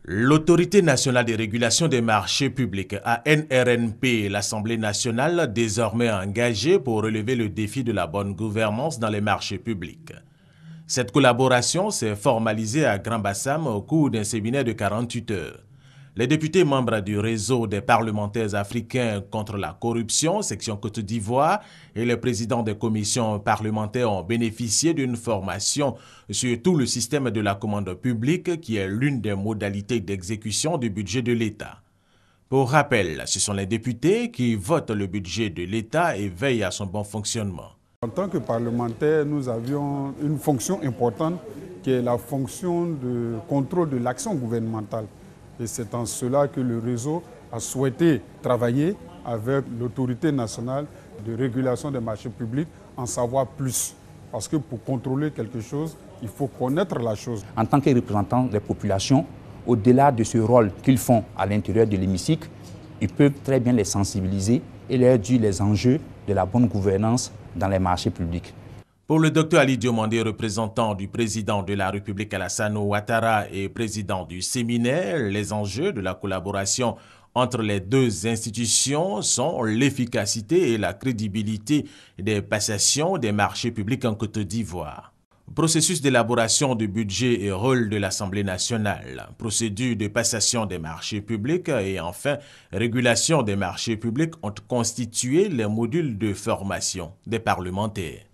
L'Autorité nationale de régulation des marchés publics, ANRNP, et l'Assemblée nationale désormais engagée pour relever le défi de la bonne gouvernance dans les marchés publics. Cette collaboration s'est formalisée à Grand-Bassam au cours d'un séminaire de 48 heures. Les députés membres du réseau des parlementaires africains contre la corruption, section Côte d'Ivoire, et les présidents des commissions parlementaires ont bénéficié d'une formation sur tout le système de la commande publique qui est l'une des modalités d'exécution du budget de l'État. Pour rappel, ce sont les députés qui votent le budget de l'État et veillent à son bon fonctionnement. En tant que parlementaires, nous avions une fonction importante qui est la fonction de contrôle de l'action gouvernementale. Et c'est en cela que le réseau a souhaité travailler avec l'autorité nationale de régulation des marchés publics, en savoir plus. Parce que pour contrôler quelque chose, il faut connaître la chose. En tant que représentants des populations, au-delà de ce rôle qu'ils font à l'intérieur de l'hémicycle, ils peuvent très bien les sensibiliser et leur dire les enjeux de la bonne gouvernance dans les marchés publics. Pour le Dr Ali Diomandé, représentant du président de la République Alassane Ouattara et président du séminaire, les enjeux de la collaboration entre les deux institutions sont l'efficacité et la crédibilité des passations des marchés publics en Côte d'Ivoire. Processus d'élaboration du budget et rôle de l'Assemblée nationale, procédure de passation des marchés publics et enfin régulation des marchés publics ont constitué les modules de formation des parlementaires.